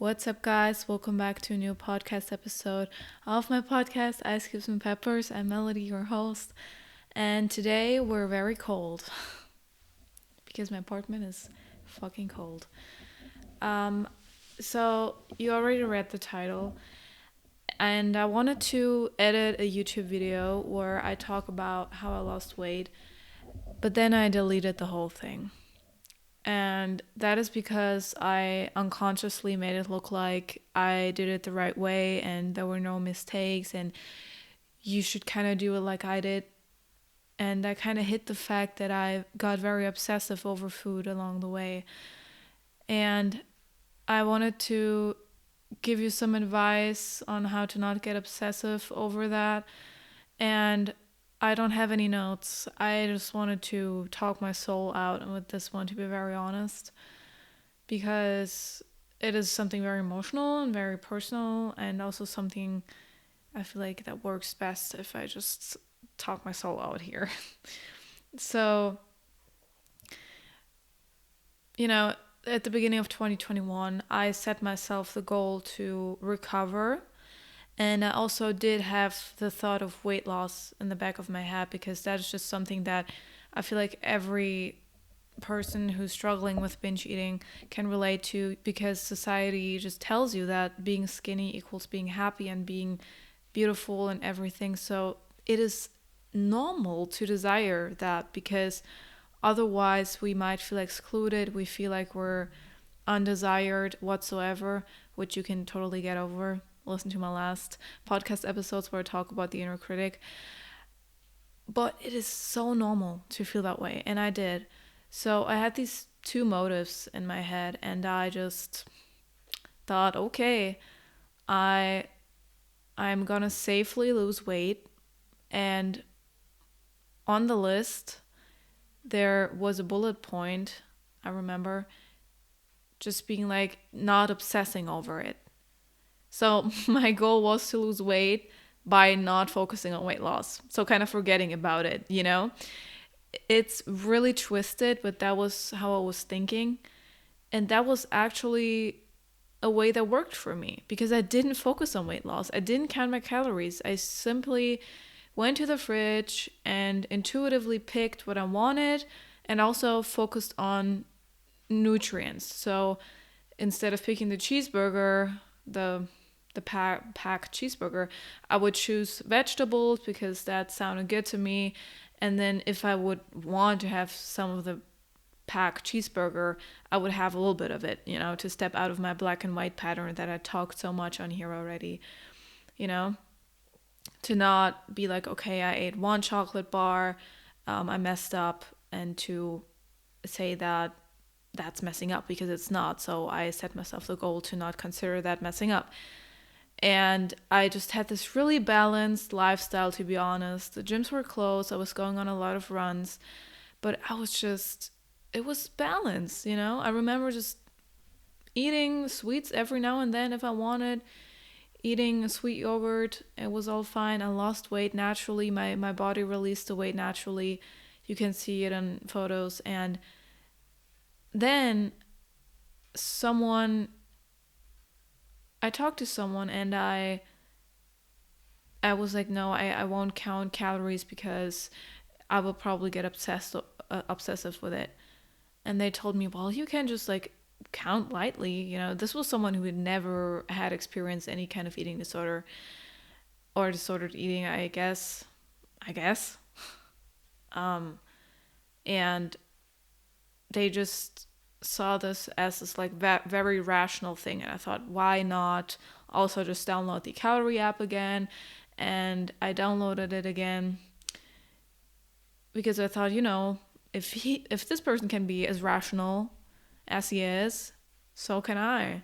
What's up, guys? Welcome back to a new podcast episode of my podcast, Ice Cubes and Peppers. I'm Melody, your host, and today we're very cold because my apartment is fucking cold. Um, so you already read the title, and I wanted to edit a YouTube video where I talk about how I lost weight, but then I deleted the whole thing. And that is because I unconsciously made it look like I did it the right way and there were no mistakes and you should kind of do it like I did. And I kind of hid the fact that I got very obsessive over food along the way. And I wanted to give you some advice on how to not get obsessive over that. And I don't have any notes. I just wanted to talk my soul out with this one, to be very honest, because it is something very emotional and very personal, and also something I feel like that works best if I just talk my soul out here. So, you know, at the beginning of 2021, I set myself the goal to recover. And I also did have the thought of weight loss in the back of my head because that is just something that I feel like every person who's struggling with binge eating can relate to, because society just tells you that being skinny equals being happy and being beautiful and everything. So it is normal to desire that, because otherwise we might feel excluded. We feel like we're undesired whatsoever, which you can totally get over. Listen to my last podcast episodes where I talk about the inner critic. But it is so normal to feel that way, and I did. So I had these two motives in my head, and I just thought, okay, I I'm gonna safely lose weight. And on the list there was a bullet point, I remember, just being like not obsessing over it. So my goal was to lose weight by not focusing on weight loss. So kind of forgetting about it, you know? It's really twisted, but that was how I was thinking. And that was actually a way that worked for me because I didn't focus on weight loss. I didn't count my calories. I simply went to the fridge and intuitively picked what I wanted and also focused on nutrients. So instead of picking the cheeseburger, the packed cheeseburger, I would choose vegetables because that sounded good to me. And then if I would want to have some of the packed cheeseburger, I would have a little bit of it, to step out of my black and white pattern that I talked so much on here already, you know, to not be like, okay, I ate one chocolate bar, I messed up, and to say that that's messing up, because it's not. So I set myself the goal to not consider that messing up. And I just had this really balanced lifestyle, to be honest. The gyms were closed. I was going on a lot of runs, but it was balanced, I remember just eating sweets every now and then if I wanted, eating a sweet yogurt. It was all fine. I lost weight naturally. My body released the weight naturally. You can see it in photos. And then I talked to someone, and I was like, no, I won't count calories because I will probably get obsessive with it. And they told me, well, you can just like count lightly. This was someone who had never had experienced any kind of eating disorder or disordered eating, I guess. Um, and they just saw this as this like very rational thing. And I thought, why not also just download the Calorie app again? And I downloaded it again because I thought, if this person can be as rational as he is, so can I.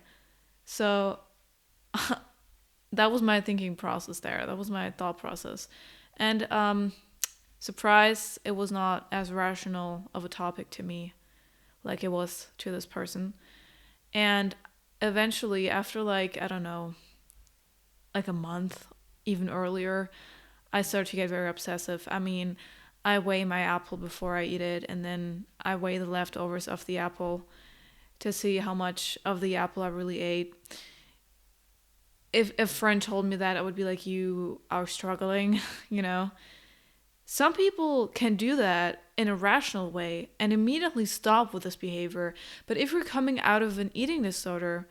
So that was my thinking process there. That was my thought process. And surprise, it was not as rational of a topic to me like it was to this person. And eventually, after like, I don't know, like a month, even earlier, I started to get very obsessive. I mean, I weigh my apple before I eat it, and then I weigh the leftovers of the apple to see how much of the apple I really ate. If a friend told me that, I would be like, you are struggling, you know? Some people can do that in a rational way and immediately stop with this behavior. But if you're coming out of an eating disorder,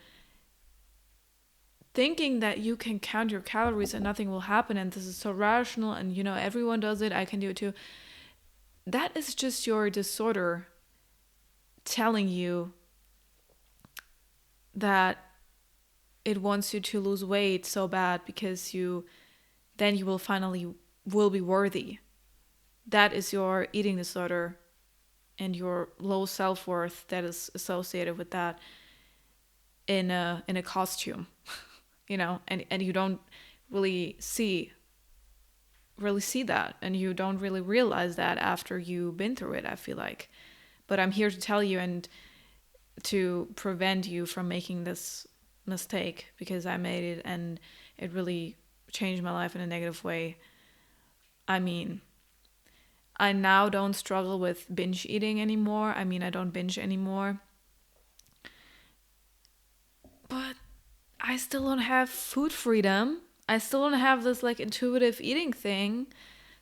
thinking that you can count your calories and nothing will happen and this is so rational and, you know, everyone does it, I can do it too. That is just your disorder telling you that it wants you to lose weight so bad because then you will finally will be worthy. That is your eating disorder and your low self-worth that is associated with that in a costume, you know, and you don't really see that, and you don't really realize that after you've been through it, I feel like. But I'm here to tell you and to prevent you from making this mistake, because I made it and it really changed my life in a negative way. I mean, I now don't struggle with binge eating anymore. I mean, I don't binge anymore. But I still don't have food freedom. I still don't have this like intuitive eating thing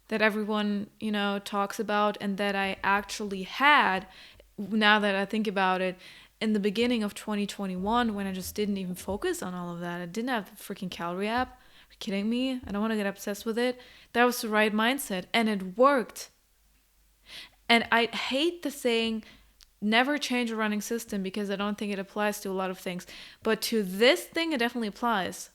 that everyone, you know, talks about and that I actually had, now that I think about it, in the beginning of 2021, when I just didn't even focus on all of that. I didn't have the freaking Calorie app. Are you kidding me? I don't want to get obsessed with it. That was the right mindset and it worked. And I hate the saying, never change a running system, because I don't think it applies to a lot of things. But to this thing, it definitely applies.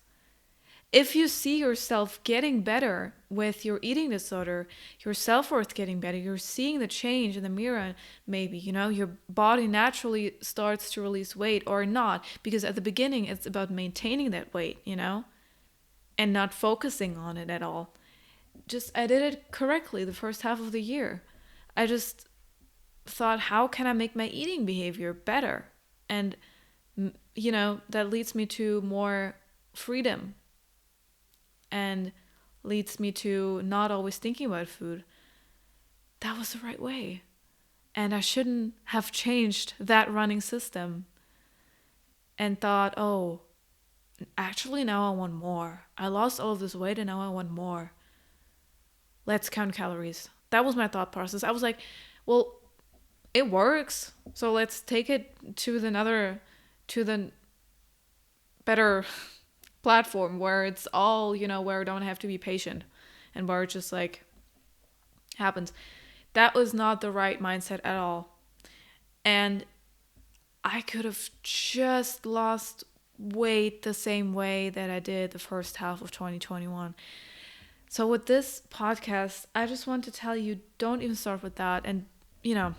If you see yourself getting better with your eating disorder, your self-worth getting better, you're seeing the change in the mirror, maybe, you know, your body naturally starts to release weight or not, because at the beginning it's about maintaining that weight, you know, and not focusing on it at all. I did it correctly the first half of the year. I just thought, how can I make my eating behavior better? And, you know, that leads me to more freedom and leads me to not always thinking about food. That was the right way. And I shouldn't have changed that running system and thought, oh, actually now I want more. I lost all of this weight and now I want more. Let's count calories. That was my thought process. I was like, well, it works. So let's take it to the better platform where it's all, you know, where I don't have to be patient and where it just like happens. That was not the right mindset at all. And I could have just lost weight the same way that I did the first half of 2021. So with this podcast, I just want to tell you, don't even start with that, and, you know,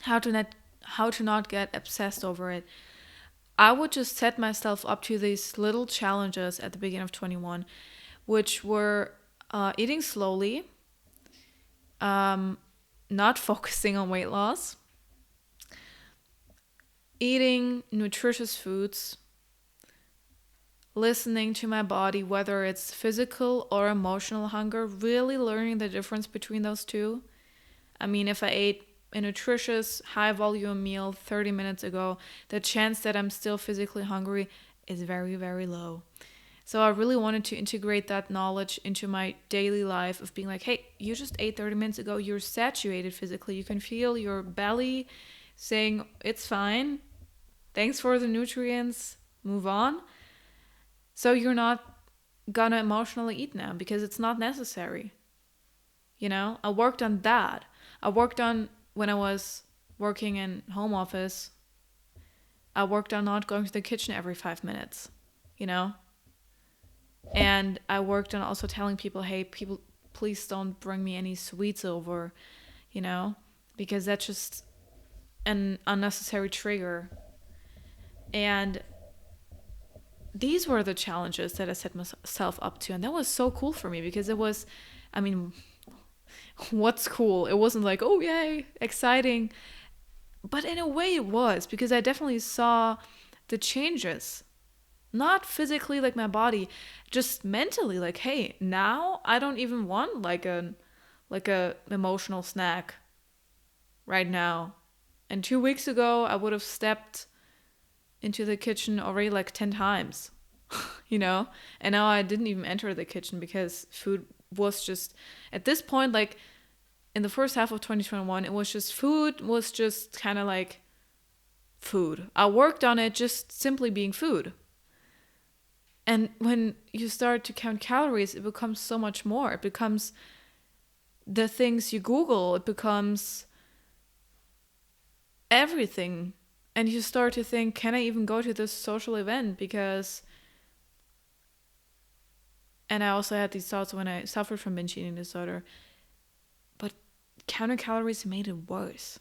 how to not get obsessed over it. I would just set myself up to these little challenges at the beginning of 21, which were eating slowly, not focusing on weight loss, eating nutritious foods, listening to my body, whether it's physical or emotional hunger, really learning the difference between those two. I mean, if I ate a nutritious, high-volume meal 30 minutes ago, the chance that I'm still physically hungry is very, very low. So I really wanted to integrate that knowledge into my daily life of being like, hey, you just ate 30 minutes ago, you're saturated physically, you can feel your belly saying, it's fine, thanks for the nutrients, move on. So you're not gonna emotionally eat now because it's not necessary. You know, I worked on that. I worked on, when I was working in home office, I worked on not going to the kitchen every 5 minutes, you know? And I worked on also telling people, hey, people, please don't bring me any sweets over, you know? Because that's just an unnecessary trigger. And these were the challenges that I set myself up to. And that was so cool for me because it was, I mean, what's cool? It wasn't like, oh, yay, exciting. But in a way it was, because I definitely saw the changes. Not physically like my body, just mentally, like, hey, now I don't even want like a emotional snack right now. And 2 weeks ago, I would have stepped into the kitchen already like 10 times, you know? And now I didn't even enter the kitchen because food was just, at this point, like in the first half of 2021, it was just food was just kind of like food. I worked on it just simply being food. And when you start to count calories, it becomes so much more. It becomes the things you Google, it becomes everything. And you start to think, can I even go to this social event? Because, and I also had these thoughts when I suffered from binge eating disorder, but counting calories made it worse.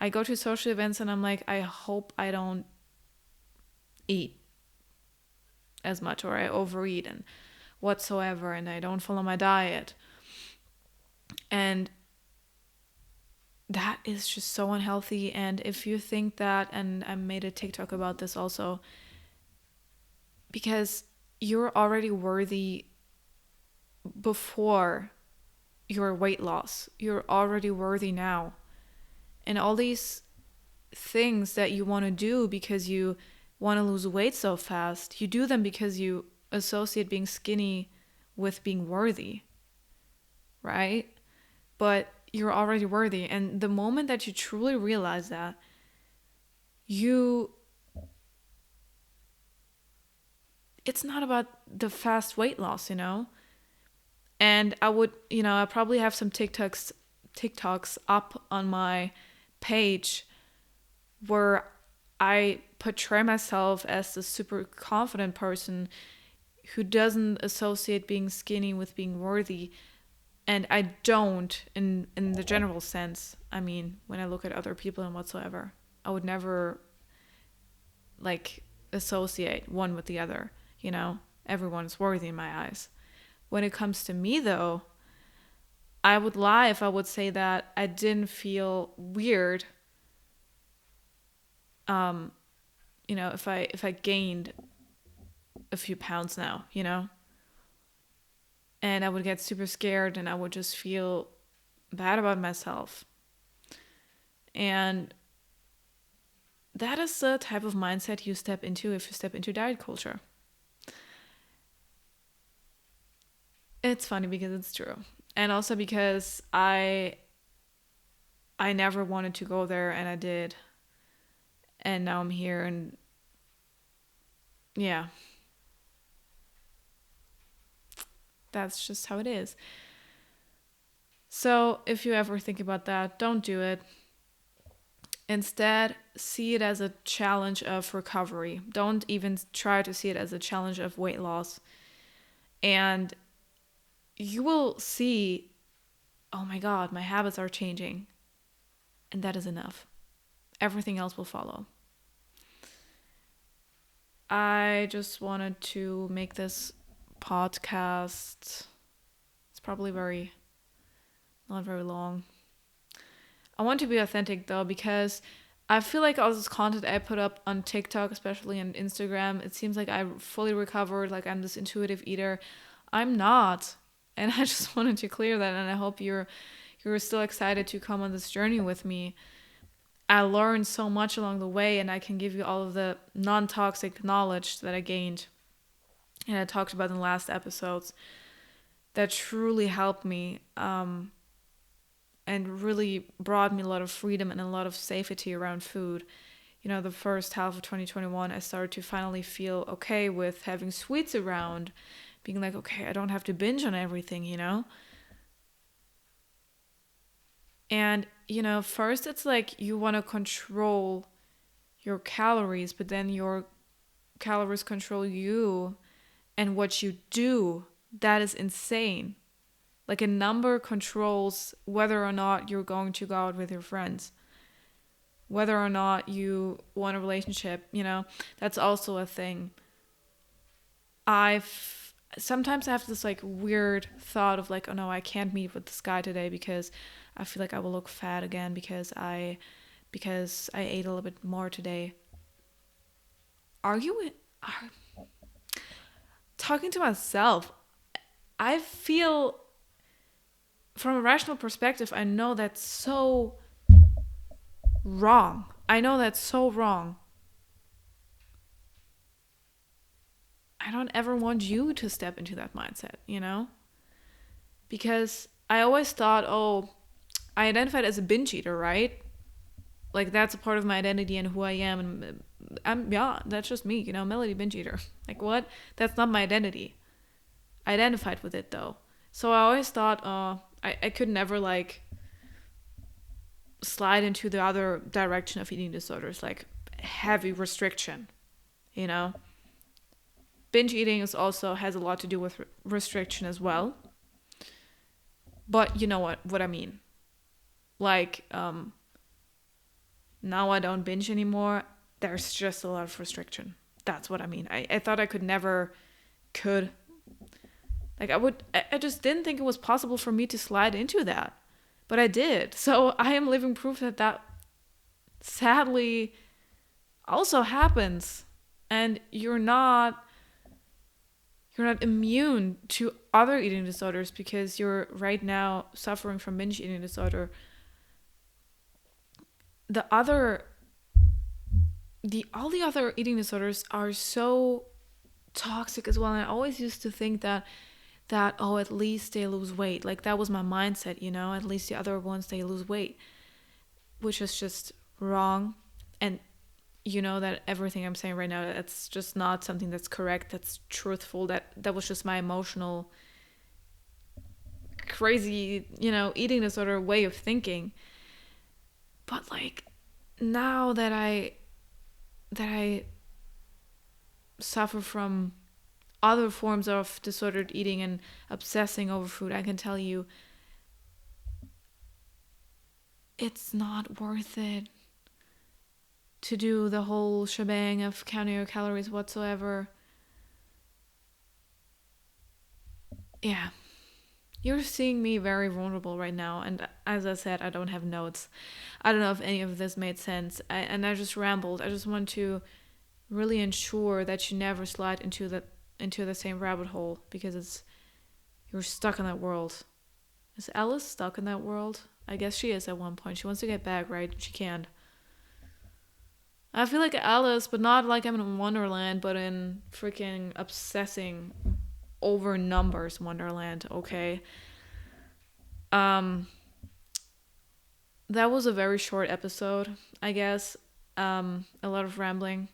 I go to social events and I'm like, I hope I don't eat as much, or I overeat and whatsoever, and I don't follow my diet. And that is just so unhealthy. And if you think that, and I made a TikTok about this also, because you're already worthy before your weight loss. You're already worthy now. And all these things that you want to do because you want to lose weight so fast, you do them because you associate being skinny with being worthy, right? But you're already worthy. And the moment that you truly realize that, it's not about the fast weight loss, you know? And I would, I probably have some TikToks up on my page where I portray myself as the super confident person who doesn't associate being skinny with being worthy. And I don't in the general sense. I mean, when I look at other people and whatsoever, I would never like associate one with the other, you know? Everyone's worthy in my eyes. When it comes to me though, I would lie if I would say that I didn't feel weird if I gained a few pounds now, and I would get super scared and I would just feel bad about myself. And that is the type of mindset you step into if you step into diet culture. It's funny because it's true. And also because I never wanted to go there and I did. And now I'm here and yeah. That's just how it is. So if you ever think about that, don't do it. Instead, see it as a challenge of recovery. Don't even try to see it as a challenge of weight loss. And you will see, oh my God, my habits are changing. And that is enough. Everything else will follow. I just wanted to make this podcast. It's probably not very long. I want to be authentic though, because I feel like all this content I put up on TikTok, especially on Instagram, it seems like I fully recovered, like I'm this intuitive eater. I'm not. And I just wanted to clear that, and I hope you're still excited to come on this journey with me. I learned so much along the way, and I can give you all of the non-toxic knowledge that I gained and I talked about in the last episodes that truly helped me and really brought me a lot of freedom and a lot of safety around food. The first half of 2021, I started to finally feel okay with having sweets around, being like, okay, I don't have to binge on everything, And, first it's like you want to control your calories, but then your calories control you and what you do. That is insane. Like a number controls whether or not you're going to go out with your friends, whether or not you want a relationship, that's also a thing. Sometimes I have this like weird thought of like, oh no, I can't meet with this guy today because I feel like I will look fat again because I ate a little bit more today. Talking to myself, I feel from a rational perspective, I know that's so wrong. I know that's so wrong. I don't ever want you to step into that mindset, you know? Because I always thought, oh, I identified as a binge eater, right? Like that's a part of my identity and who I am. And yeah, that's just me, Melody binge eater. Like what? That's not my identity. I identified with it though. So I always thought, I could never like slide into the other direction of eating disorders, like heavy restriction, you know? Binge eating is also has a lot to do with restriction as well. But you know what I mean. Like, now I don't binge anymore. There's just a lot of restriction. That's what I mean. I thought I could. Like I just didn't think it was possible for me to slide into that. But I did. So I am living proof that sadly also happens. And you're not immune to other eating disorders because you're right now suffering from binge eating disorder. All the other eating disorders are so toxic as well. And I always used to think that at least they lose weight. Like that was my mindset, at least the other ones they lose weight, which is just wrong. And that everything I'm saying right now, that's just not something that's correct, that's truthful. That was just my emotional crazy, eating disorder way of thinking. But like now that I suffer from other forms of disordered eating and obsessing over food, I can tell you it's not worth it to do the whole shebang of counting your calories whatsoever. Yeah. You're seeing me very vulnerable right now, and as I said, I don't have notes. I don't know if any of this made sense, and I just rambled. I just want to really ensure that you never slide into the same rabbit hole, because you're stuck in that world. Is Alice stuck in that world? I guess she is at one point. She wants to get back, right? She can't. I feel like Alice, but not like I'm in Wonderland, but in freaking obsessing over numbers Wonderland, okay? That was a very short episode, I guess. A lot of rambling.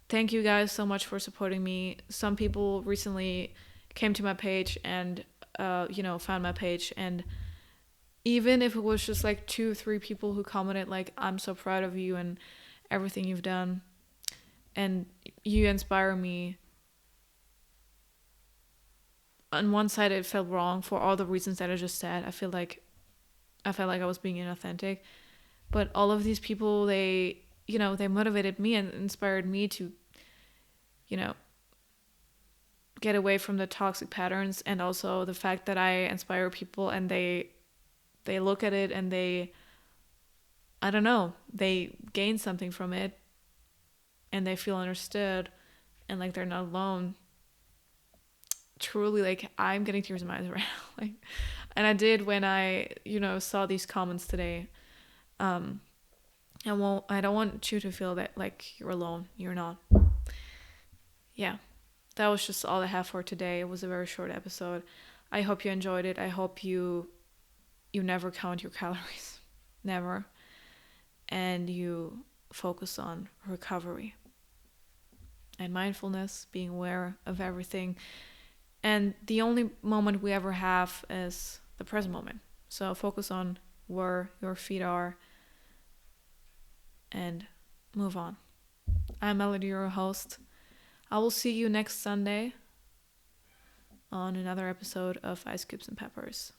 Thank you guys so much for supporting me. Some people recently came to my page and found my page, and even if it was just like 2-3 people who commented like, I'm so proud of you and everything you've done, and you inspire me. On one side it felt wrong for all the reasons that I just said. I felt like I was being inauthentic, but all of these people, they motivated me and inspired me to get away from the toxic patterns, and also the fact that I inspire people and they look at it and they gain something from it, and they feel understood and like they're not alone. Truly, like, I'm getting tears in my eyes right now. Like, and I did when I saw these comments today. I don't want you to feel that like you're alone. You're not. Yeah, that was just all I have for today. It was a very short episode. I hope you enjoyed it. I hope you never count your calories. Never. And you focus on recovery and mindfulness, being aware of everything. And the only moment we ever have is the present moment. So focus on where your feet are and move on. I'm Melody, your host. I will see you next Sunday on another episode of Ice Cubes and Peppers.